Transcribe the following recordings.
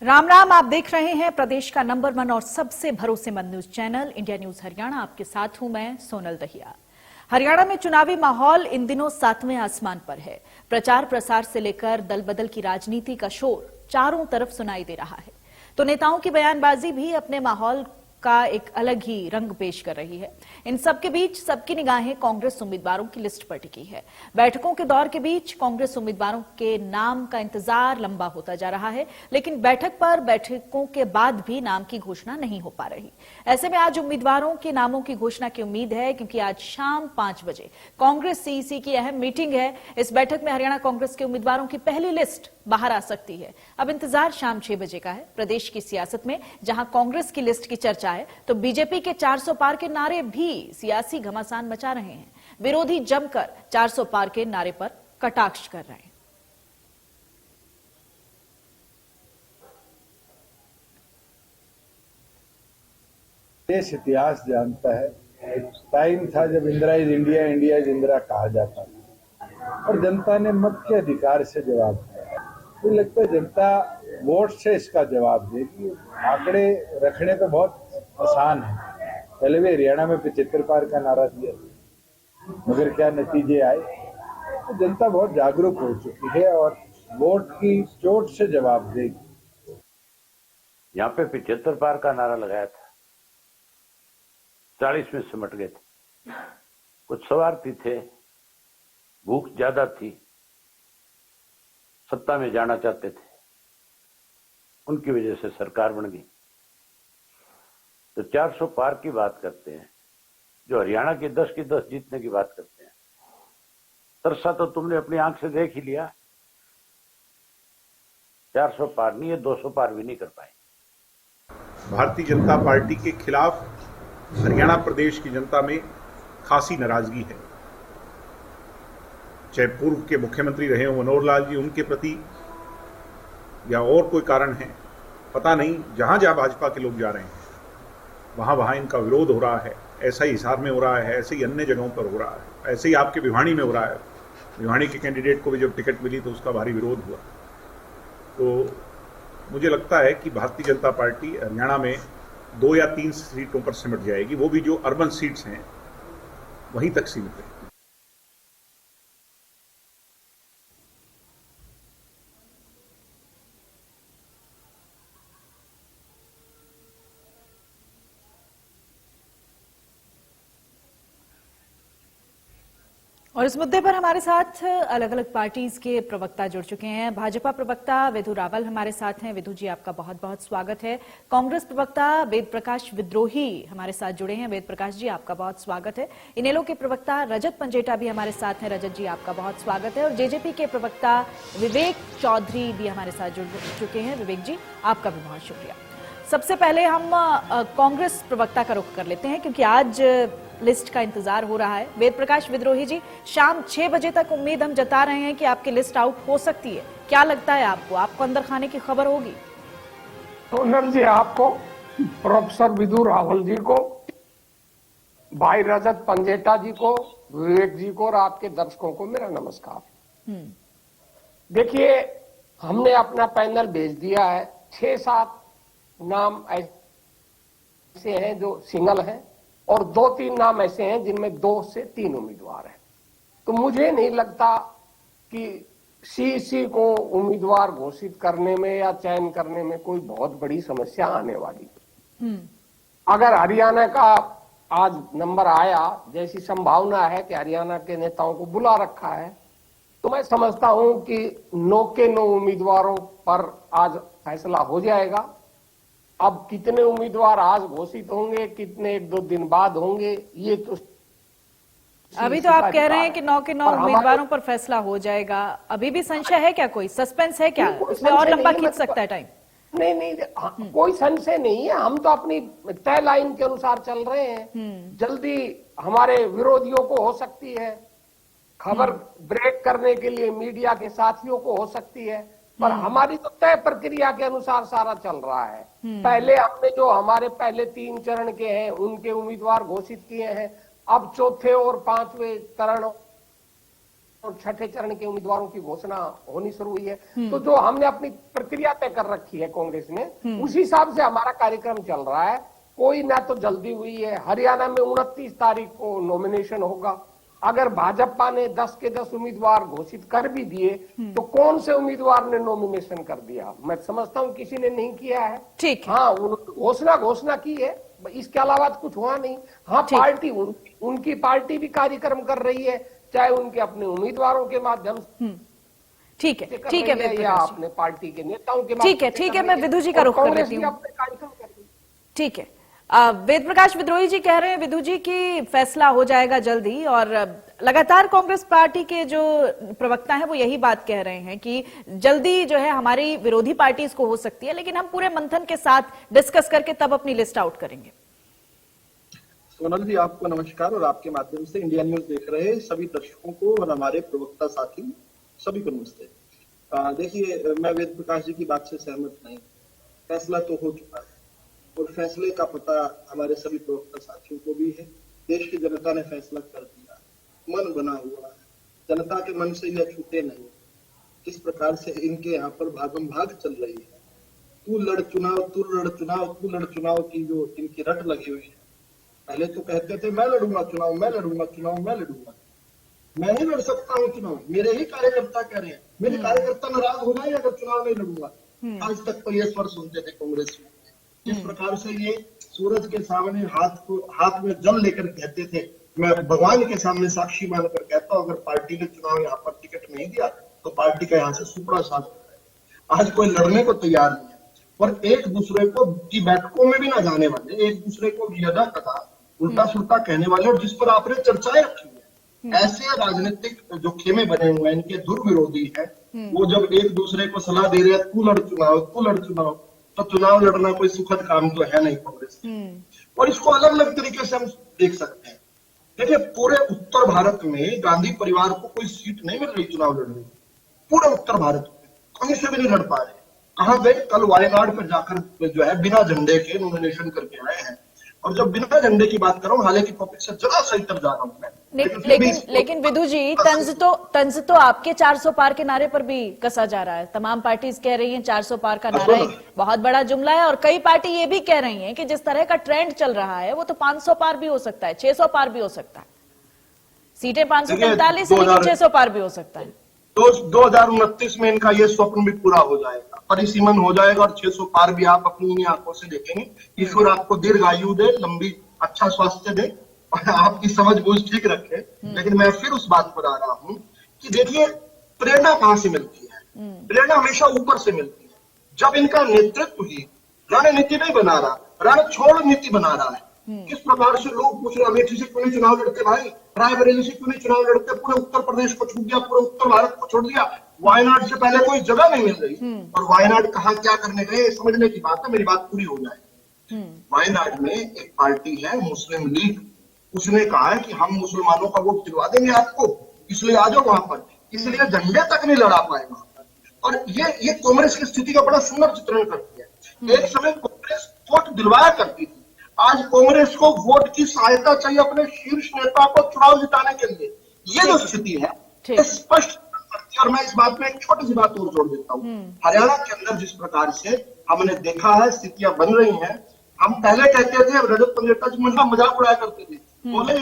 राम राम। आप देख रहे हैं प्रदेश का नंबर 1 और सबसे भरोसेमंद news channel India news Haryana. आपके साथ हूं मैं सोनल दहिया। हरियाणा में चुनावी माहौल इन दिनों 7वें आसमान पर है। प्रचार प्रसार से लेकर दल बदल की राजनीति का शोर चारों तरफ सुनाई दे रहा है, तो नेताओं की बयानबाजी भी अपने माहौल का एक अलग ही रंग पेश कर रही है। इन सबके बीच सबकी निगाहें कांग्रेस उम्मीदवारों की लिस्ट पर टिकी है। बैठकों के दौर के बीच कांग्रेस उम्मीदवारों के नाम का इंतजार लंबा होता जा रहा है, लेकिन बैठकों के बाद भी नाम की घोषणा नहीं हो पा रही। ऐसे में आज उम्मीदवारों के नामों की घोषणा की उम्मीद है, क्योंकि आज शाम 5 बजे कांग्रेस सीईसी की अहम मीटिंग है। इस बैठक में हरियाणा कांग्रेस के उम्मीदवारों की पहली लिस्ट बाहर आ सकती है। अब इंतजार शाम 6 बजे का है। प्रदेश की सियासत में जहां कांग्रेस की लिस्ट की चर्चा है, तो बीजेपी के 400 पार के नारे भी सियासी घमासान मचा रहे हैं। विरोधी जमकर 400 पार के नारे पर कटाक्ष कर रहे हैं। देश इतिहास जानता है, एक टाइम था जब Indira is India, India is Indira कहा जाता था और जनता ने मत के अधिकार से जवाब दिया। मुझे लगता है जनता वोट से इसका जवाब देगी। आंकड़े रखने तो बहुत आसान है। पहले भी हरियाणा में 75 पार का नारा दिया, मगर क्या नतीजे आए। तो जनता बहुत जागरूक हो चुकी है और वोट की चोट से जवाब देगी। यहाँ पे 75 पार का नारा लगाया था, 40 में सिमट गए थे। कुछ स्वार्थी थे, भूख ज्यादा थी, सत्ता में जाना चाहते थे, उनकी वजह से सरकार बन गई। तो 400 पार की बात करते हैं, जो हरियाणा की 10 की 10 जीतने की बात करते हैं। तरसा तो तुमने अपनी आंख से देख ही लिया। 400 पार नहीं है, 200 पार भी नहीं कर पाए। भारतीय जनता पार्टी के खिलाफ हरियाणा प्रदेश की जनता में खासी नाराजगी है। चाहे पूर्व के मुख्यमंत्री रहे हो मनोहर लाल जी, उनके प्रति या और कोई कारण है पता नहीं। जहां जहां भाजपा के लोग जा रहे हैं वहां वहां इनका विरोध हो रहा है। ऐसा ही हिसार में हो रहा है, ऐसे ही अन्य जगहों पर हो रहा है, ऐसे ही आपके भिवानी में हो रहा है। भिवानी के कैंडिडेट को भी जब टिकट मिली तो उसका भारी विरोध हुआ। तो मुझे लगता है कि भारतीय जनता पार्टी हरियाणा में 2 या 3 सीटों पर सिमट जाएगी। वो भी जो अर्बन सीट्स हैं वहीं तक सीमित है। और इस मुद्दे पर हमारे साथ अलग अलग पार्टीज के प्रवक्ता जुड़ चुके हैं। भाजपा प्रवक्ता विधु रावल हमारे साथ हैं। विधु जी, आपका बहुत बहुत स्वागत है। कांग्रेस प्रवक्ता वेद प्रकाश विद्रोही हमारे साथ जुड़े हैं। वेद प्रकाश जी, आपका बहुत स्वागत है। इनेलो के प्रवक्ता रजत पंजेटा भी हमारे साथ हैं। रजत जी, आपका बहुत स्वागत है। और जेजेपी के प्रवक्ता विवेक चौधरी भी हमारे साथ जुड़ चुके हैं। विवेक जी, आपका भी बहुत शुक्रिया। सबसे पहले हम कांग्रेस प्रवक्ता का रुख कर लेते हैं, क्योंकि आज लिस्ट का इंतजार हो रहा है। वेद प्रकाश विद्रोही जी, शाम 6 बजे तक उम्मीद हम जता रहे हैं कि आपकी लिस्ट आउट हो सकती है। क्या लगता है आपको अंदर खाने की खबर होगी? सोनल जी, आपको, प्रोफेसर विधु रावल जी को, भाई रजत पंजेटा जी को, विवेक जी को और आपके दर्शकों को मेरा नमस्कार। देखिए, हमने अपना पैनल भेज दिया है। 6-7 नाम ऐसे हैं जो सिंगल हैं और 2-3 नाम ऐसे हैं जिनमें 2 से 3 उम्मीदवार हैं। तो मुझे नहीं लगता कि सीईसी को उम्मीदवार घोषित करने में या चयन करने में कोई बहुत बड़ी समस्या आने वाली। अगर हरियाणा का आज नंबर आया, जैसी संभावना है कि हरियाणा के नेताओं को बुला रखा है, तो मैं समझता हूं कि 9 के 9 उम्मीदवारों पर आज फैसला हो जाएगा। अब कितने उम्मीदवार आज घोषित होंगे, कितने 1-2 दिन बाद होंगे, ये तो अभी तो आप कह रहे हैं कि 9 के 9 उम्मीदवारों पर फैसला हो जाएगा। अभी भी संशय है क्या? कोई सस्पेंस है क्या? इसमें और लंबा खींच सकता है टाइम? नहीं, कोई संशय नहीं है। हम तो अपनी तय लाइन के अनुसार चल रहे हैं। जल्दी हमारे विरोधियों को हो सकती है, खबर ब्रेक करने के लिए मीडिया के साथियों को हो सकती है, पर हमारी तो तय प्रक्रिया के अनुसार सारा चल रहा है। पहले हमने जो हमारे पहले 3 चरण के हैं उनके उम्मीदवार घोषित किए हैं। अब चौथे और 5वें चरण और छठे चरण के उम्मीदवारों की घोषणा होनी शुरू हुई है। तो जो हमने अपनी प्रक्रिया तय कर रखी है कांग्रेस में, उसी हिसाब से हमारा कार्यक्रम चल रहा है। कोई ना तो जल्दी हुई है। हरियाणा में 29 तारीख को नॉमिनेशन होगा। अगर भाजपा ने 10 के 10 उम्मीदवार घोषित कर भी दिए तो कौन से उम्मीदवार ने नॉमिनेशन कर दिया? मैं समझता हूं किसी ने नहीं किया है। ठीक है। हाँ, घोषणा की है, इसके अलावा कुछ हुआ नहीं। हाँ, पार्टी उनकी पार्टी भी कार्यक्रम कर रही है, चाहे उनके अपने उम्मीदवारों के माध्यम से। ठीक है, ठीक है, या अपने पार्टी के नेताओं के माध्यम से। ठीक है, मैं विधु जी का रुख कर लेती हूँ। ठीक है, वेद प्रकाश विद्रोही जी कह रहे हैं विधु जी की फैसला हो जाएगा जल्दी, और लगातार कांग्रेस पार्टी के जो प्रवक्ता हैं वो यही बात कह रहे हैं कि जल्दी जो है हमारी विरोधी पार्टी इसको हो सकती है, लेकिन हम पूरे मंथन के साथ डिस्कस करके तब अपनी लिस्ट आउट करेंगे। सोनल जी, आपको नमस्कार, और आपके माध्यम से इंडिया न्यूज देख रहे सभी दर्शकों को और हमारे प्रवक्ता साथी सभी को नमस्ते। देखिए, मैं वेद प्रकाश जी की बात से सहमत नहीं। फैसला तो हो चुका है और फैसले का पता हमारे सभी प्रवक्ता साथियों को भी है। देश की जनता ने फैसला कर दिया, मन बना हुआ है, जनता के मन से यह छूटे नहीं। किस प्रकार से इनके यहाँ पर भागम भाग चल रही है, तू लड़ चुनाव, तू लड़ चुनाव, तू लड़ चुनाव की जो इनकी रट लगी हुई है। पहले तो कहते थे मैं लड़ूंगा चुनाव, मैं लड़ूंगा चुनाव, मैं लड़ूंगा। मैं नहीं लड़ सकता हूँ चुनाव, मेरे ही कार्यकर्ता कह रहे हैं। मेरे कार्यकर्ता नाराज हो जाए अगर चुनाव नहीं लड़ूंगा। आज तक तो ये स्वर सुनते थे कांग्रेस में। जिस प्रकार से ये सूरज के सामने हाथ में जल लेकर कहते थे, मैं भगवान के सामने साक्षी मानकर कहता हूं, अगर पार्टी ने चुनाव यहाँ पर टिकट नहीं दिया तो पार्टी का यहाँ से सुपड़ा साफ होता है। आज कोई लड़ने को तैयार नहीं है, और एक दूसरे को की बैठकों में भी ना जाने वाले, एक दूसरे को यदा कदा उल्टा सुल्टा कहने वाले, और जिस पर आपने चर्चाएं रखी है, ऐसे राजनीतिक जो खेमे बने हुए हैं, इनके दुर्विरोधी है, वो जब एक दूसरे को सलाह दे रहे हैं तू लड़ चुनाव, तू लड़ चुनाव, तो चुनाव लड़ना कोई सुखद काम तो है नहीं कांग्रेस। और इसको अलग अलग तरीके से हम देख सकते हैं। देखिए, पूरे उत्तर भारत में गांधी परिवार को कोई सीट नहीं मिल रही चुनाव लड़ने की। पूरे उत्तर भारत में कहीं से भी नहीं लड़ पा रहे। कहां गए? कल वायनाड पर जाकर जो है बिना झंडे के नॉमिनेशन करके आए हैं। और जब बिना झंडे की बात कर रहा हूं, हालांकि टॉपिक से जरा सही तर जा रहा हूं मैं, लेकिन विधु जी, तंज तो आपके 400 पार के नारे पर भी कसा जा रहा है। तमाम पार्टीज कह रही हैं 400 पार का नारा एक बहुत बड़ा जुमला है, और कई पार्टी ये भी कह रही हैं कि जिस तरह का ट्रेंड चल रहा है वो तो 500 पार भी हो सकता है, 600 पार भी हो सकता है। सीटें 545 है, लेकिन 600 पार भी हो सकता है। 2029 में इनका ये स्वप्न भी पूरा हो जाएगा, परिसीमन हो जाएगा, और 600 पार भी आप अपनी आंखों से देखेंगे। ईश्वर आपको दीर्घ आयु दे, लंबी अच्छा स्वास्थ्य दे, और आपकी समझ बूझ ठीक रखे। लेकिन मैं फिर उस बात पर आ रहा हूं कि देखिए, प्रेरणा कहां से मिलती है? प्रेरणा हमेशा ऊपर से मिलती है। जब इनका नेतृत्व ही रणनीति नहीं बना रहा, रण छोड़ नीति बना रहा है। किस प्रकार से लोग पूछ रहे, अमेठी से क्यों नहीं चुनाव लड़ते भाई, रायबरेली से क्यों नहीं चुनाव लड़ते, पूरे उत्तर प्रदेश को छूट दिया, पूरे उत्तर भारत को छोड़ दिया, वायनाड से पहले कोई जगह नहीं मिल रही। और वायनाड कहाँ क्या करने गए समझने की बात है, मेरी बात पूरी हो जाए। वायनाड में एक पार्टी है मुस्लिम लीग, उसने कहा है कि हम मुसलमानों का वोट दिलवा देंगे आपको, इसलिए आ जाओ वहां पर। इसलिए झंडे तक नहीं लड़ा पाए वहां पर। और ये कांग्रेस की स्थिति का बड़ा सुंदर चित्रण करती है। एक समय कांग्रेस वोट दिलवाया करती थी, आज कांग्रेस को वोट की सहायता चाहिए अपने शीर्ष नेता को चुनाव जिताने के लिए। ये जो स्थिति है स्पष्ट। और मैं इस बात में एक छोटी सी बात और जोड़ देता हूँ। हरियाणा के अंदर जिस प्रकार से हमने देखा है स्थितियां बन रही हैं, हम पहले कहते थे, रजत पंजेटा जी मजाक उड़ाया करते थे, बोले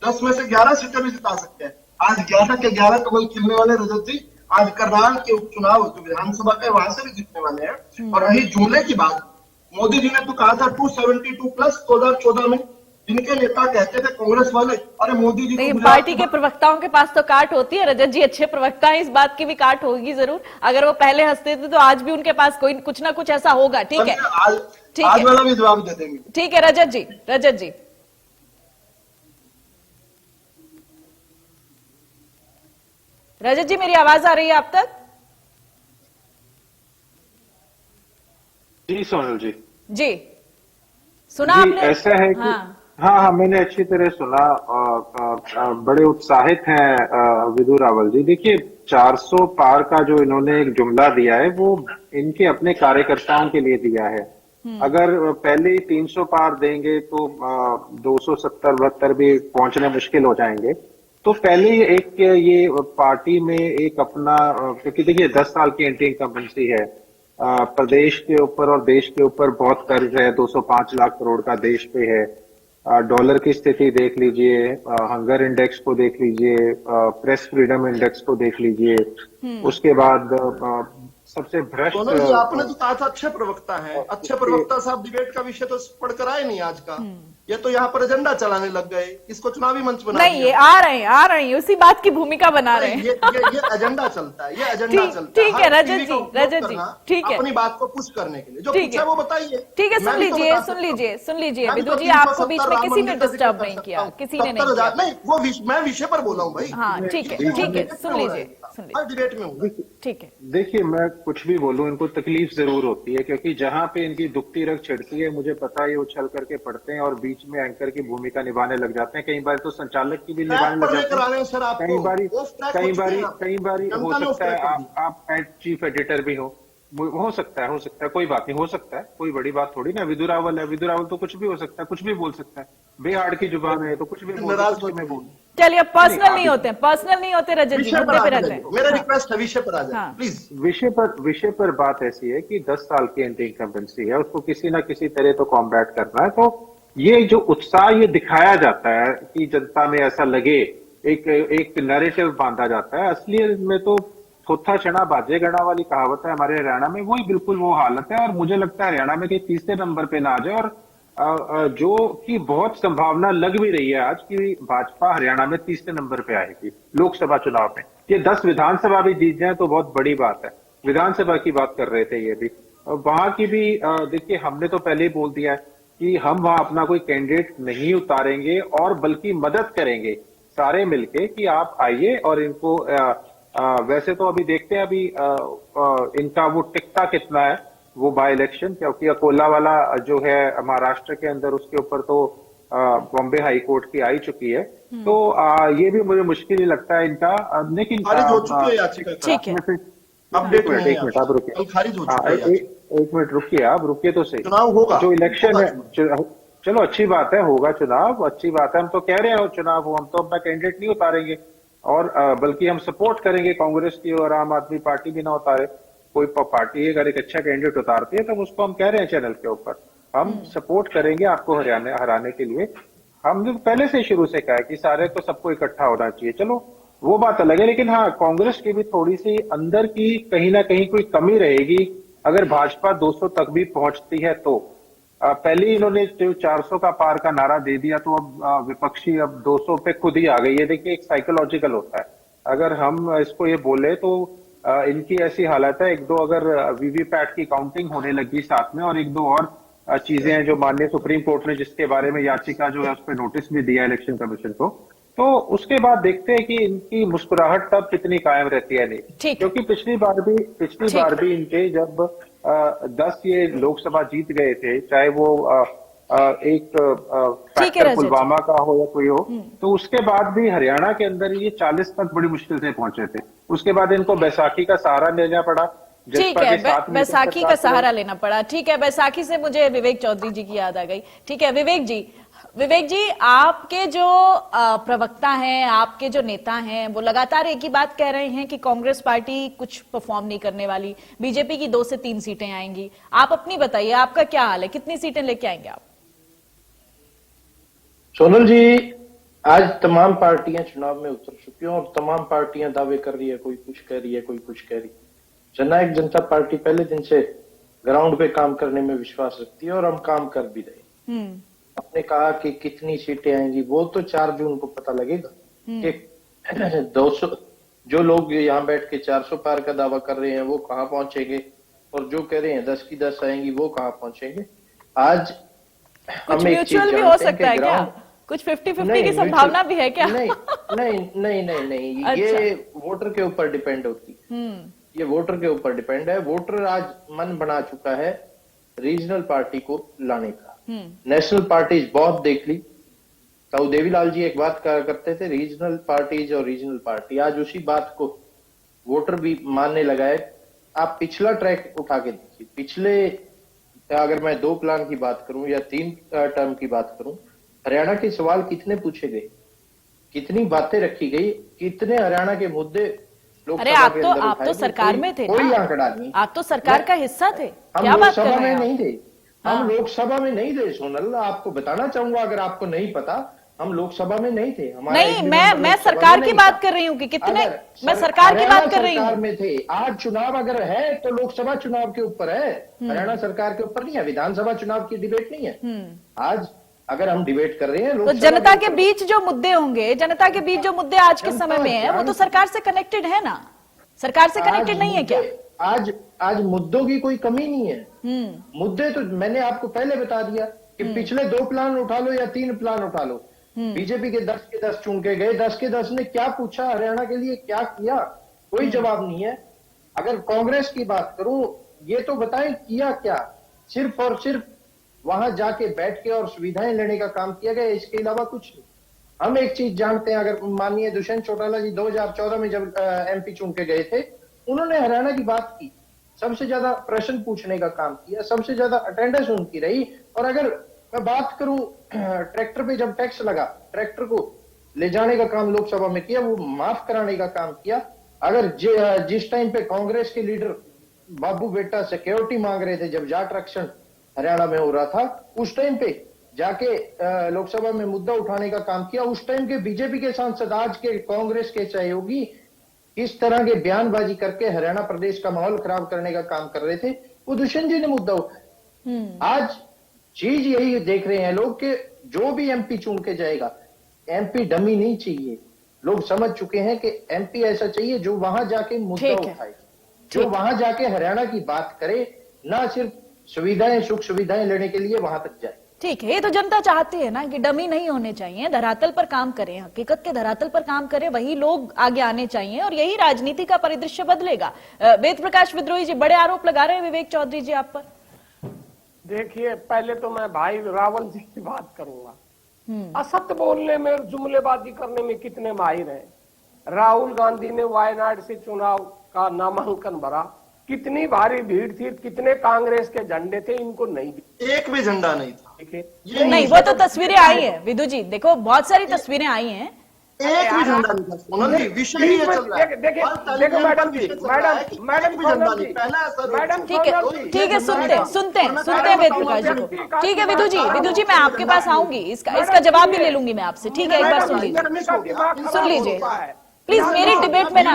10 में से 11 सीटें भी जिता सकते हैं। आज 11 के 11 कबल खेलने वाले रजत जी आज करनाल के उपचुनाव जो विधानसभा के वहां से भी जीतने वाले हैं। और रही जुमले की बात, मोदी जी ने तो कहा था 272 प्लस 2014 में, जिनके नेता कहते थे कांग्रेस वाले, अरे मोदी जी तो पार्टी के प्रवक्ताओं के पास तो काट होती है। रजत जी अच्छे प्रवक्ता हैं, इस बात की भी काट होगी जरूर। अगर वो पहले हंसते थे तो आज भी उनके पास कोई कुछ ना कुछ ऐसा होगा। ठीक है, आज वाला भी जवाब दे देंगे। ठीक है रजत जी, रजत जी रजत जी मेरी आवाज आ रही है आप तक? जी सोनल जी, जी सुना जी, आपने? ऐसा है कि हाँ, मैंने अच्छी तरह सुना। बड़े उत्साहित हैं विधु रावल जी। देखिए, 400 पार का जो इन्होंने एक जुमला दिया है वो इनके अपने कार्यकर्ताओं के लिए दिया है। अगर पहले ही 300 पार देंगे तो 270-72 भी पहुंचने मुश्किल हो जाएंगे। तो पहले एक ये पार्टी में एक अपना, क्योंकि देखिए 10 साल की एंटी इनकम्बेंसी है, प्रदेश के ऊपर और देश के ऊपर बहुत कर्ज है, 205 लाख करोड़ का देश पे है। डॉलर की स्थिति देख लीजिए, हंगर इंडेक्स को देख लीजिए, प्रेस फ्रीडम इंडेक्स को देख लीजिए, उसके बाद सबसे भ्रष्ट। सोनल जी, आपने तो कहा था अच्छे प्रवक्ता है, अच्छे प्रवक्ता साहब डिबेट का विषय तो पढ़कर आए नहीं आज का। ये तो यहाँ पर एजेंडा चलाने लग गए, इसको चुनावी मंच बना नहीं, ये आ रहे हैं उसी बात की भूमिका बना रहे हैं। ये एजेंडा चलता है, ये एजेंडा चलता है। ठीक है हर रजत टीवी का जी, उपयोग रजत जी, करना ठीक है, अपनी बात को पुश करने के लिए। जो ठीक पूछा है, वो बताइए। ठीक है, मैं सुन भी तो लीजिए, बता सुन सकता लीजिए, हूं। सुन लीजिए मैं भी विदु तो जी, आपको बीच 370 में राम किसी ने मंदिर का जिक्र डिस्टर्ब कर नहीं सकता किया, हूं। किसी ने नहीं 70,000 किया। नहीं, वो मैं विषय पर बोला हूँ भाई। हाँ ठीक है, ठीक है, सुन लीजिए, सुन लीजिए, हर डिबेट में हूँ। ठीक है। देखिए, मैं कुछ भी बोलूं, इनको तकलीफ जरूर होती है, क्योंकि जहां पे इनकी दुखती रग छिड़ती है, मुझे पता है ये उछल करके पड़ते हैं और बीच में एंकर की भूमिका निभाने लग जाते हैं। कई बार तो संचालक की भी निभाने लग जाते हैं। सर आपको कई बारी ऑफ ट्रैक हो चुके हैं आप। कई बारी हो जनता ने ऑफ सकता है ट्रैक कर दिया। आप चीफ एडिटर भी हो सकता है, कोई बात नहीं, हो सकता है, कोई बड़ी बात थोड़ी ना। विदु रावल है, विदु रावल तो कुछ भी हो सकता है, कुछ भी बोल सकता है, बेहाड़ की जुबान है तो कुछ भी बोल नाराज सकता है, मैं बोल। चलिए, अब पर्सनल नहीं होते हैं, पर्सनल नहीं होते रजत जी, विषय पर मुद्दे आ पे जाए। रहते हैं। मेरा हाँ। रिक्वेस्ट है, विषय पर आ जाए हाँ। प्लीज। विषय पर बात ऐसी है कि 10 साल की एंटी इनकम्बेंसी है, उसको किसी ना किसी तरह तो कॉम्बैट करना है। तो ये जो उत्साह ये दिखाया जाता है कि जनता में ऐसा लगे, एक नैरेटिव बांधा जाता है, असलियत में तो थोथा चना बाजे गणा वाली कहावत है हमारे हरियाणा में, वही बिल्कुल वो हालत है। और मुझे लगता है हरियाणा में कि तीसरे नंबर पे ना आ जाए, और जो कि बहुत संभावना लग भी रही है आज की भाजपा हरियाणा में तीसरे नंबर पे आएगी लोकसभा चुनाव में। ये 10 विधानसभा भी जीत जाए तो बहुत बड़ी बात है। विधानसभा की बात कर रहे थे ये भी, वहां की भी देखिए, हमने तो पहले ही बोल दिया है कि हम वहां अपना कोई कैंडिडेट नहीं उतारेंगे, और बल्कि मदद करेंगे सारे मिलके कि आप आइए और इनको वैसे तो अभी देखते हैं अभी इनका वो टिकता कितना है वो बाय इलेक्शन, क्योंकि अकोला वाला जो है महाराष्ट्र के अंदर, उसके ऊपर तो बॉम्बे हाई कोर्ट की आई चुकी है। तो ये भी मुझे मुश्किल ही लगता है इनका, लेकिन खारिज हो चुकी है याचिका। ठीक है, अपडेट नहीं है, एक मिनट आप रुकिए, कल खारिज हो चुका है याचिका। एक मिनट रुकिए, आप रुकिए तो सही। चुनाव होगा, जो इलेक्शन है, चलो अच्छी बात है, होगा चुनाव, अच्छी बात है। हम तो कह रहे हैं चुनाव हो, हम तो अपना कैंडिडेट नहीं उतारेंगे, और बल्कि हम सपोर्ट करेंगे कांग्रेस की, और आम आदमी पार्टी भी ना उतारे। कोई पार्टी अगर एक अच्छा कैंडिडेट उतारती है तब उसको हम कह रहे हैं चैनल के ऊपर, हम सपोर्ट करेंगे आपको हराने के लिए। हमने पहले से शुरू से कहा है कि सारे को सबको इकट्ठा होना चाहिए, चलो वो बात अलग है। लेकिन हाँ, कांग्रेस की भी थोड़ी सी अंदर की कहीं ना कहीं कोई कमी रहेगी अगर भाजपा 200 तक भी पहुंचती है तो। पहले इन्होंने जो 400 का पार का नारा दे दिया, तो अब विपक्षी अब 200 पे खुद ही आ गई है। देखिए, एक साइकोलॉजिकल होता है, अगर हम इसको ये बोले तो इनकी ऐसी हालत है, एक दो अगर वीवीपैट की काउंटिंग होने लगी साथ में, और एक दो और चीजें हैं जो माननीय सुप्रीम कोर्ट ने जिसके बारे में याचिका जो है उस पर नोटिस भी दिया इलेक्शन कमीशन को, तो उसके बाद देखते हैं कि इनकी मुस्कुराहट तब कितनी कायम रहती है नहीं। क्योंकि पिछली बार भी इनके जब 10 ये लोकसभा जीत गए थे, चाहे वो एक फैक्टर पुलवामा का हो या कोई हो, तो उसके बाद भी हरियाणा के अंदर ये 40 तक बड़ी मुश्किल से पहुंचे थे। उसके बाद इनको बैसाखी का सहारा लेना पड़ा। ठीक है, बैसाखी का सहारा लेना पड़ा। ठीक है, बैसाखी से मुझे विवेक चौधरी जी की याद आ गई। ठीक है विवेक जी, आपके जो प्रवक्ता हैं, आपके जो नेता हैं, वो लगातार एक ही बात कह रहे हैं कि कांग्रेस पार्टी कुछ परफॉर्म नहीं करने वाली, बीजेपी की 2 से 3 सीटें आएंगी। आप अपनी बताइए, आपका क्या हाल है, कितनी सीटें लेके आएंगे आप? सोनल जी, आज तमाम पार्टियां चुनाव में उतर चुकी हैं और तमाम पार्टियां दावे कर रही है, कोई कुछ कह रही है, कोई कुछ कह रही है। जननायक जनता पार्टी पहले दिन से ग्राउंड पे काम करने में विश्वास रखती है, और हम काम कर भी रहे। आपने कहा कि कितनी सीटें आएंगी, वो तो 4 जून को पता लगेगा कि 200 जो लोग यहाँ बैठ के 400 पार का दावा कर रहे हैं वो कहाँ पहुंचेंगे, और जो कह रहे हैं 10 की 10 आएंगी वो कहाँ पहुंचेंगे। आज कुछ म्यूचुअल भी हो सकता है क्या? कुछ 50-50 की संभावना भी है क्या? नहीं अच्छा। ये वोटर के ऊपर डिपेंड होती है, ये वोटर के ऊपर डिपेंड है। वोटर आज मन बना चुका है रीजनल पार्टी को लाने का। नेशनल पार्टीज बहुत देख ली। ताऊ देवीलाल जी एक बात कहा करते थे, रीजनल पार्टीज और रीजनल पार्टी, आज उसी बात को वोटर भी मानने लगा है। आप पिछला ट्रैक उठा के देखिए, पिछले अगर मैं 2 प्लान की बात करूं या 3 टर्म की बात करूं, हरियाणा के सवाल कितने पूछे गए कितनी बातें रखी गई, कितने हरियाणा के मुद्दे अरे लोकसभा आप के तो अंदर आप उठाए तो थे, सरकार में थे कोई ना? आंकड़ा नहीं। आप तो सरकार का हिस्सा थे, हम क्या बात कर लोकसभा रहे में हैं नहीं आप? थे, हम लोकसभा में नहीं थे सोनल, आपको बताना चाहूंगा अगर आपको नहीं पता, हम लोकसभा में नहीं थे। हमारा नहीं, एक भी मेंबर मैं लोकसभा सरकार में की नहीं बात था। कर रही हूँ कि कितने, अगर मैं सरकार की बात कर रही सरकार हूँ। में थे। आज चुनाव अगर है तो लोकसभा चुनाव के ऊपर है, हरियाणा सरकार के ऊपर नहीं है, विधानसभा चुनाव की डिबेट नहीं है। आज अगर हम डिबेट कर रहे हैं तो लोकसभा जनता के ऊपर, बीच जो मुद्दे होंगे, जनता के बीच जो मुद्दे आज के समय में है, वो तो सरकार से कनेक्टेड है ना? सरकार से कनेक्टेड नहीं है क्या? आज मुद्दों की कोई कमी नहीं है। मुद्दे तो मैंने आपको पहले बता दिया कि पिछले 2 प्लान उठा लो या 3 प्लान उठा लो, बीजेपी के 10 के 10 चुन के गए, 10 के 10 ने क्या पूछा, हरियाणा के लिए क्या किया, कोई जवाब नहीं है। अगर कांग्रेस की बात करूं, ये तो बताएं किया क्या, सिर्फ और सिर्फ वहां जाके बैठ के और सुविधाएं लेने का काम किया गया, इसके अलावा कुछ नहीं। हम एक चीज जानते हैं, अगर माननीय दुष्यंत चौटाला जी 2014 में जब एमपी चुन के गए थे, उन्होंने हरियाणा की बात की, सबसे ज्यादा प्रश्न पूछने का काम किया, सबसे ज्यादा अटेंडेंस उनकी रही। और अगर मैं बात करूं ट्रैक्टर पे जब टैक्स लगा, ट्रैक्टर को ले जाने का काम लोकसभा में किया, वो माफ कराने का काम किया। अगर जिस टाइम पे कांग्रेस के लीडर बाबू बेटा सिक्योरिटी मांग रहे थे, जब जाट आरक्षण हरियाणा में हो रहा था, उस टाइम पे जाके लोकसभा में मुद्दा उठाने का काम किया। उस टाइम के बीजेपी के सांसद, आज के कांग्रेस के सहयोगी, इस तरह के बयानबाजी करके हरियाणा प्रदेश का माहौल खराब करने का काम कर रहे थे, वो दुष्यंत जी ने मुद्दा उठाया। आज चीज यही देख रहे हैं लोग कि जो भी एमपी चुन के जाएगा, एमपी डमी नहीं चाहिए। लोग समझ चुके हैं कि एमपी ऐसा चाहिए जो वहां जाके मुद्दा उठाए, जो वहां जाके हरियाणा की बात करे, ना सिर्फ सुविधाएं, सुख सुविधाएं लेने के लिए वहां तक जाए। ठीक है, ये तो जनता चाहती है ना कि डमी नहीं होने चाहिए, धरातल पर काम करें, हकीकत के धरातल पर काम करें, वही लोग आगे आने चाहिए और यही राजनीति का परिदृश्य बदलेगा। वेद प्रकाश विद्रोही जी बड़े आरोप लगा रहे हैं विवेक चौधरी जी आप पर। देखिए, पहले तो मैं भाई रावल जी की बात करूंगा। असत्य बोलने में और जुमलेबाजी करने में कितने माहिर हैं। राहुल गांधी ने वायनाड से चुनाव का नामांकन भरा, कितनी भारी भीड़ थी, कितने कांग्रेस के झंडे थे, इनको नहीं दिखे, एक भी झंडा नहीं था। देखिए नहीं, वो तो तस्वीरें आई हैं विदु जी, देखो बहुत सारी तस्वीरें आई हैं, एक भी झंडा नहीं था सोनल जी, विषय ही ये चल रहा है। देखो मैडम जी, मैडम झंडा नहीं, पहला मैडम ठीक है, सुनते हैं वेद प्रकाश जी को। ठीक है विदु जी मैं आपके पास आऊंगी, इसका जवाब भी ले लूंगी मैं आपसे। ठीक है, एक बार सुन लीजिए प्लीज, मेरी डिबेट में ना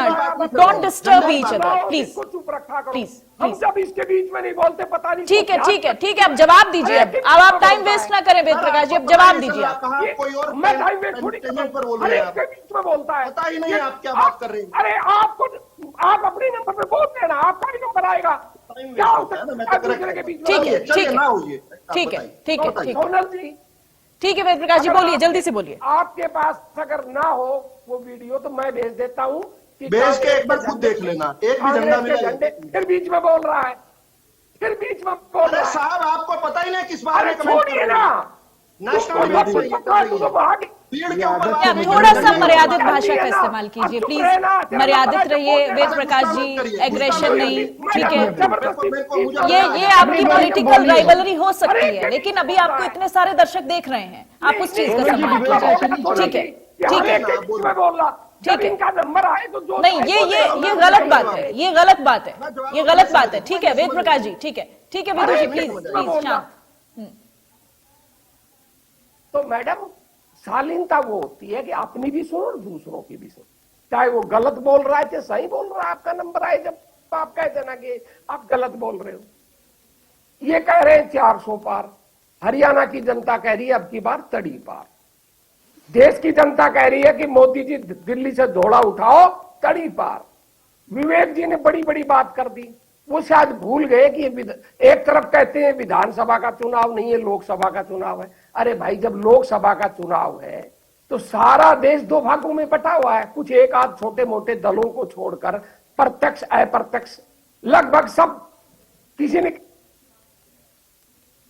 don't disturb each other please चुप रखा करो। प्लीज। हम जब इसके बीच में नहीं बोलते, पता नहीं। ठीक है, अब जवाब दीजिए। अब आप टाइम वेस्ट ना करें वेद प्रकाश जी, अब जवाब दीजिए आप। मैं टाइम वेस्ट थोड़ी कर रहा हूं, इसके बीच में बोलता है, पता ही नहीं आप क्या बात कर रहे हैं। अरे आप अपने नंबर पे बोल देना, आपका ही नंबर आएगा। क्या होता है? ठीक है ठीक है वेद प्रकाश जी बोलिए, जल्दी से बोलिए। आपके पास अगर ना हो वो वीडियो तो मैं भेज देता हूँ, भेज के एक बार खुद देख लेना, एक भी झंडा मिला नहीं। फिर बीच में बोल रहा है, फिर बीच में बोल रहा है। साहब आपको पता ही नहीं किस बारे में छोड़िए ना, थोड़ा सा मर्यादित भाषा का इस्तेमाल कीजिए प्लीज, मर्यादित रहिए वेद प्रकाश जी, एग्रेशन नहीं। ठीक है, ये आपकी पॉलिटिकल राइवलरी हो सकती है, लेकिन अभी आपको इतने सारे दर्शक देख रहे हैं, आप उस चीज का सम्मान कीजिए। ठीक है इनका नंबर आए तो नहीं, ये गलत बात है, ये गलत बात है। ठीक है वेद प्रकाश जी, ठीक है विदु जी प्लीज शांत। तो मैडम, शालीनता वो होती है कि अपनी भी सुनो और दूसरों की भी सुनो, चाहे वो गलत बोल रहा है चाहे सही बोल रहा है। आपका नंबर आए जब आप कह देना कि आप गलत बोल रहे हो। ये कह रहे हैं 400 पार, हरियाणा की जनता कह रही है अब की बार तड़ी पार, देश की जनता कह रही है कि मोदी जी दिल्ली से धोड़ा उठाओ, तड़ी पार। विवेक जी ने बड़ी बड़ी बात कर दी, वो शायद भूल गए कि एक तरफ कहते हैं विधानसभा का चुनाव नहीं है, लोकसभा का चुनाव है। अरे भाई, जब लोकसभा का चुनाव है तो सारा देश 2 भागों में बटा हुआ है, कुछ एक आध छोटे मोटे दलों को छोड़कर प्रत्यक्ष अप्रत्यक्ष लगभग सब किसी न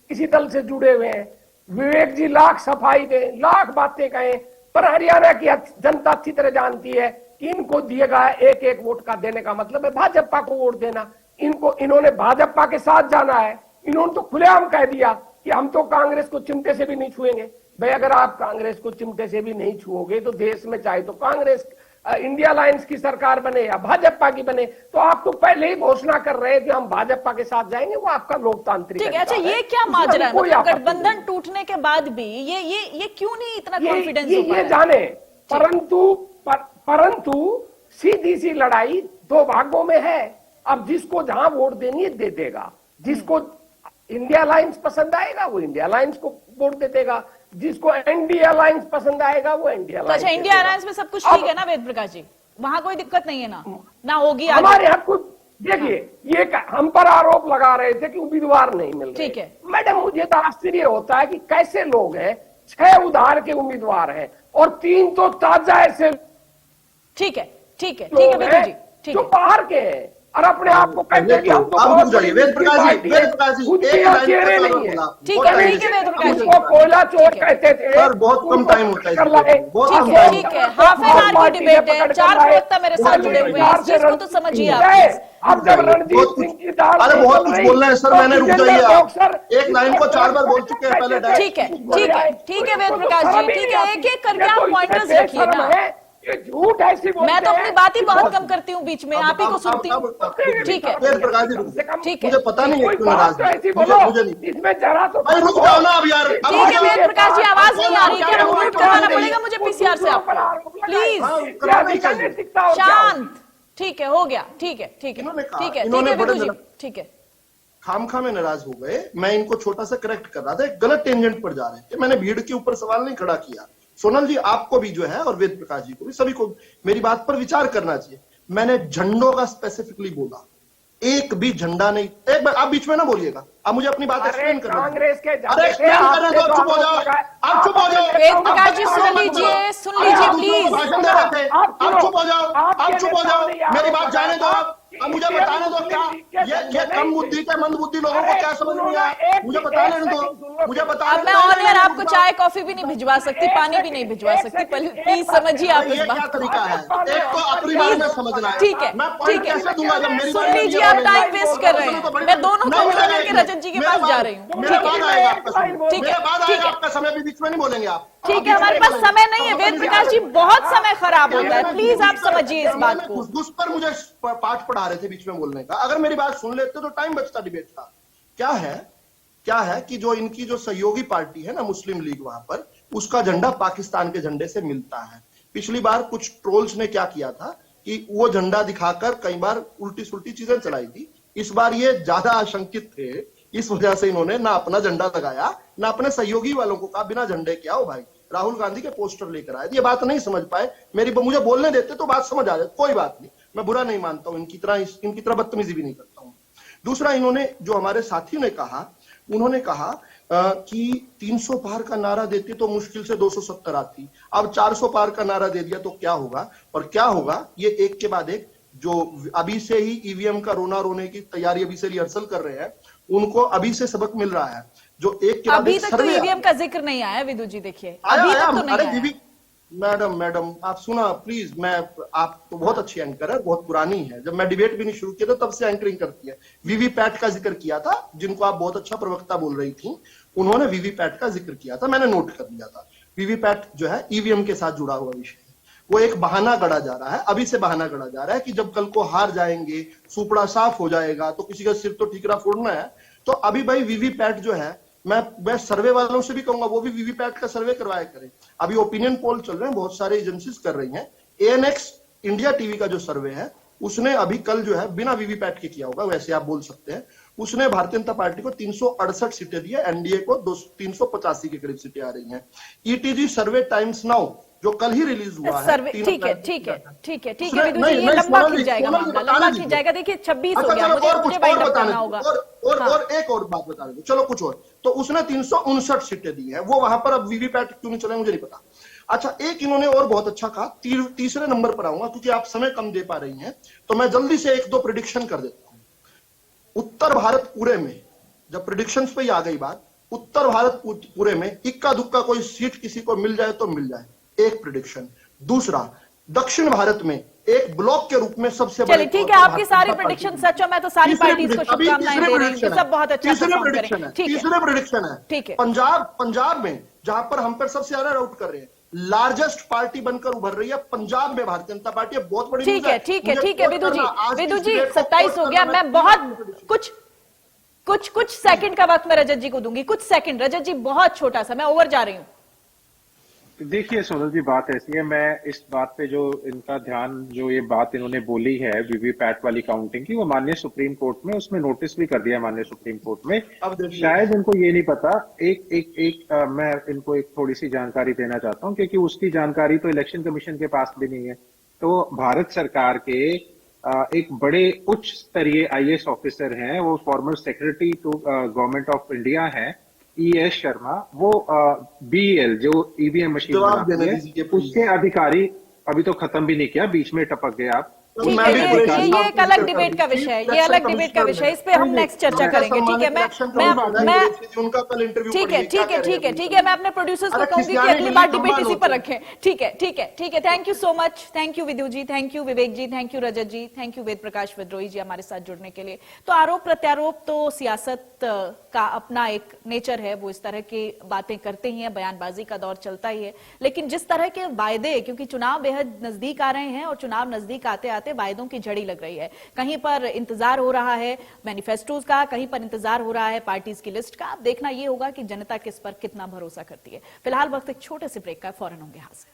किसी दल से जुड़े हुए हैं। विवेक जी लाख सफाई दें, लाख बातें कहें, पर हरियाणा की जनता अच्छी तरह जानती है कि इनको दिए गए एक एक वोट का देने का मतलब है भाजपा को वोट देना। इन्होंने भाजपा के साथ जाना है। इन्होंने तो खुलेआम कह दिया कि हम तो कांग्रेस को चिमटे से भी नहीं छुएंगे। भाई अगर आप कांग्रेस को चिमटे से भी नहीं छुओगे तो देश में चाहे तो कांग्रेस इंडिया अलायंस की सरकार बने या भाजपा की बने, तो आप तो पहले ही घोषणा कर रहे हैं कि हम भाजपा के साथ जाएंगे, वो आपका लोकतांत्रिक ठीक है। अच्छा, अधिकार ये क्या माजरा है, कोई मतलब आपत्ति गठबंधन टूटने के बाद भी ये क्यों नहीं इतना कॉन्फिडेंस हो ये पाया? जाने, परंतु सीधी सी लड़ाई दो भागों में है। अब जिसको जहां वोट देनी है दे देगा, जिसको इंडिया अलायंस पसंद आएगा वो इंडिया अलायंस को वोट दे देगा, जिसको एनडीए अलायंस पसंद आएगा वो एनडीए तो अलायंस। अच्छा, इंडिया अलायंस में सब कुछ ठीक है ना वेद प्रकाश जी, वहां कोई दिक्कत नहीं है ना होगी आगे? हमारे यहाँ कुछ देखिए, ये हम पर आरोप लगा रहे थे कि उम्मीदवार नहीं मिल रहे। ठीक है मैडम, मुझे तो आश्चर्य होता है कि कैसे लोग हैं, 6 उधार के उम्मीदवार हैं और 3 तो ताजा ऐसे ठीक है वेद जी, ठीक जो है। बाहर के हैं और अपने आप को कहते हैं कि हम तो आप बहुत रुक जाइए, वेद प्रकाश जी, वेद प्रकाश जी, खुद एक के लाइन चेहरे का नहीं है। बोला। ठीक है वेद प्रकाश जी, उसको कोयला चोर कहते थे सर, बहुत कम टाइम होता है कर लाए। बहुत ठीक कम है टाइम ठीक है, हाफ एन आवर की डिबेट है, 4 प्रवक्ता मेरे साथ जुड़े हुए हैं, इस चीज को तो समझिए आप प्लीज। अब जब रणजीत सिंह की दाल अरे नहीं बहुत चल कुछ रही, बोलना है सर, तो मैंने रुक जितेंद्र जाइए आप। बॉक्सर एक लाइन को 4 बार बोल चुके हैं पहले। ठीक है वेद प्रकाश जी, ठीक है, एक करके आप पॉइंटर्स रखिए ना। ये झूठ ऐसी बोलते मैं तो अपनी हैं बात ही कि बहुत कम करती हूँ बीच में, आप ही को सुनती हूँ। ठीक है वेद प्रकाश जी, रुक से कम ठीक है मुझे पता नहीं है कोई क्यों बात नाराज तो हैं। ऐसी बोलो मुझे नहीं, इसमें जरा तो भाई रुक जाओ ना अब यार। अब ठीक है मुझे- वेद प्रकाश जी, आवाज नहीं आ रही, क्या क्या म्यूट करवाना पड़ेगा मुझे पीसीआर से आपको, प्लीज शांत। ठीक है, हो गया, ठीक है इन्होंने कहा, ठीक है इन्होंने बड़े विदु जी, जरा- ठीक है। खामखा में नाराज हो गए। मैं इनको छोटा सा करेक्ट कर रहा था, एक गलत टेंजेंट पर जा रहे थे। मैंने भीड़ के ऊपर सवाल नहीं खड़ा किया। सोनल जी, आपको भी जो है और वेद प्रकाश जी को भी, सभी को मेरी बात पर विचार करना चाहिए। मैंने झंडों का स्पेसिफिकली बोला, एक भी झंडा नहीं। एक बार आप बीच में ना बोलिएगा, आप मुझे अपनी बात एक्सप्लेन करना। कांग्रेस के अरे एक्सप्लेन करने दो, चुप हो जाओ, आप चुप हो जाओ। वेद प्रकाश जी सुन लीजिए प्लीज। भाषण दे रहे थे, आप चुप हो जाओ, आप चुप हो जाओ, मेरी बात जाने दो। अब मुझे बताने दो, क्या ये कम बुद्धि के मंद बुद्धि लोगों को क्या समझ नहीं आया, मुझे बताने दो, मुझे बताने अब मैं ऑन एयर आपको चाय कॉफी भी नहीं भिजवा सकती, पानी भी नहीं भिजवा सकती, प्लीज समझिए आप इस ये क्या बात को। तरीका है? एक तो अपनी बात में समझना है। ठीक है मैं पॉइंट ठीक कैसे दूंगा जब है, मेरी सुन बात में लीजिए, ये आप बोलेंगे? टाइम वेस्ट कर रहे हैं। मैं दोनों को मिला करके रजत जी के पास जा रही हूँ। मेरे बाद आएगा आपका समय, ठीक है, मेरे बाद ठीक आएगा है। आपका समय, भी बीच में नहीं बोलेंगे आप। ठीक है, हमारे पास समय नहीं है वेद प्रकाश जी, बहुत समय खराब होता है, प्लीज आप समझिए इस बात को। घुस पर मुझे पाठ पढ़ा रहे थे बीच में बोलने का। अगर मेरी बात सुन लेते तो टाइम बचता डिबेट का। क्या है कि जो इनकी जो सहयोगी पार्टी है ना, मुस्लिम लीग, वहां पर उसका झंडा पाकिस्तान के झंडे से मिलता है। पिछली बार कुछ ट्रोल्स ने क्या किया था कि वो झंडा दिखाकर कई बार उल्टी सुल्टी चीजें चलाई थी। इस बार ये ज्यादा आशंकित थे, इस वजह से इन्होंने ना अपना झंडा लगाया, ना अपने सहयोगी वालों को कहा बिना झंडे क्या हो भाई, राहुल गांधी के पोस्टर लेकर आए। ये बात नहीं समझ पाए, मुझे बोलने देते तो बात समझ आ जाती। कोई बात नहीं, मैं बुरा नहीं मानता हूं, इनकी तरह बदतमीजी भी नहीं करता हूं। दूसरा, इन्होंने जो हमारे साथियों ने कहा, उन्होंने कहा कि 300 पार का नारा देते तो मुश्किल से 270 आती, अब 400 पार का नारा दे दिया तो क्या होगा। और क्या होगा, ये एक के बाद एक जो अभी से ही ईवीएम का रोने की तैयारी, अभी से रिहर्सल कर रहे हैं, उनको अभी से सबक मिल रहा है। जो एक के बाद अभी एक तक तो ईवीएम का जिक्र नहीं आया विदु जी, देखिए आया, अभी आया, तक तो नहीं अरे आया। दीदी, मैडम आप सुना प्लीज। आप तो बहुत अच्छी एंकर है, बहुत पुरानी है, जब मैं डिबेट भी नहीं शुरू किया था तब से एंकरिंग करती है। वीवीपैट का जिक्र किया था, जिनको आप बहुत अच्छा प्रवक्ता बोल रही थी, उन्होंने वीवीपैट का जिक्र किया था, मैंने नोट कर लिया था। वीवीपैट जो है ईवीएम के साथ जुड़ा हुआ विषय है। वो एक बहाना गढ़ा जा रहा है, अभी से बहाना गढ़ा जा रहा है कि जब कल को हार जाएंगे, सुपड़ा साफ हो जाएगा तो किसी का सिर तो ठीकरा फोड़ना है। तो अभी भाई वीवीपैट जो है, मैं सर्वे वालों से भी कहूंगा वो भी वीवीपैट का सर्वे करवाया करें। अभी ओपिनियन पोल चल रहे हैं, बहुत सारे एजेंसीज कर रही हैं। एएनएक्स इंडिया टीवी का जो सर्वे है, उसने अभी कल जो है बिना वीवीपैट के किया होगा, वैसे आप बोल सकते हैं, उसने भारतीय जनता पार्टी को 368 सीटें दी है, एनडीए को 385 के करीब सीटें आ रही हैं। ईटीजी सर्वे टाइम्स नाउ जो कल ही रिलीज हुआ है, सर्वे, ठीक है विदु जी, ये लंबा खिंच जाएगा मामला, लंबा खिंच जाएगा। देखिए 26 हो गया, मुझे वाइंड अप करना होगा। और एक और बात बता दो, चलो कुछ और। तो उसने 359 सीटें दी है, वो वहां पर अब वीवीपैट क्यों नहीं चले मुझे नहीं पता। अच्छा, एक इन्होंने और बहुत अच्छा कहा, तीसरे नंबर पर आऊंगा क्योंकि आप समय कम दे पा रही हैं, तो मैं जल्दी से 1-2 प्रेडिक्शन कर देता हूं। उत्तर भारत पूरे में, जब प्रेडिक्शन पे ही आ गई बात, उत्तर भारत पूरे में इक्का दुक्का कोई सीट किसी को मिल जाए तो मिल जाए, एक प्रेडिक्शन। दूसरा, दक्षिण भारत में एक ब्लॉक के रूप में सबसे बड़े चलिए ठीक है, आपकी सारी प्रेडिक्शन सच है, मैं तो सारी पार्टीज को शुभकामनाएं दे रही हूँ, सब बहुत अच्छा परफॉर्म करें। ठीक है, तीसरे प्रेडिक्शन है, ठीक है। पंजाब में जहां पर हम पर सबसे ज्यादा डाउट कर रहे हैं, लार्जेस्ट पार्टी बनकर उभर रही है पंजाब में भारतीय जनता पार्टी। बहुत बड़ी ठीक है, ठीक है, ठीक है विदु जी 27 हो गया। मैं बहुत कुछ सेकंड का वक्त मैं रजत जी को दूंगी, कुछ सेकंड। रजत जी बहुत छोटा सा, मैं ओवर जा रही हूँ। देखिए सोनल जी, बात ऐसी है, मैं इस बात पे जो इनका ध्यान, जो ये बात इन्होंने बोली है वीवीपैट वाली काउंटिंग की, वो माननीय सुप्रीम कोर्ट में उसमें नोटिस भी कर दिया माननीय सुप्रीम कोर्ट में। शायद इनको ये नहीं पता, मैं इनको एक थोड़ी सी जानकारी देना चाहता हूँ, क्योंकि उसकी जानकारी तो इलेक्शन कमीशन के पास भी नहीं है। तो भारत सरकार के एक बड़े उच्च स्तरीय IAS ऑफिसर हैं, वो former secretary to government of India है, ES शर्मा, वो BEL जो EVM मशीन बनाती है उसके अधिकारी, अभी तो खत्म भी नहीं किया, बीच में टपक गए आप। ठीक है, ये एक अलग डिबेट का विषय है, ये अलग डिबेट का विषय है, इस पे हम नेक्स्ट चर्चा करेंगे। ठीक है, मैं उनका कल इंटरव्यू, ठीक है, ठीक है, ठीक है, ठीक है, मैं अपने प्रोड्यूसर्स को कहूंगी कि अगली बार डिबेट इसी पर रखें। ठीक है, ठीक है, ठीक है। Thank you so much, thank you Vidu ji, thank you Vivek ji, thank you Rajat ji, thank you Ved Prakash Vidrohi ji हमारे साथ जुड़ने के लिए। तो आरोप प्रत्यारोप तो सियासत का अपना एक नेचर है, वो इस तरह की बातें करते ही हैं, बयानबाजी का दौर चलता ही है। लेकिन जिस तरह के वायदे, क्योंकि चुनाव बेहद नजदीक आ रहे हैं और चुनाव नजदीक आते आते वायदों की झड़ी लग रही है। कहीं पर इंतजार हो रहा है मैनिफेस्टोज का, कहीं पर इंतजार हो रहा है पार्टीज की लिस्ट का। अब देखना यह होगा कि जनता किस पर कितना भरोसा करती है। फिलहाल वक्त एक छोटे से ब्रेक का, फौरन होंगे हाजिर।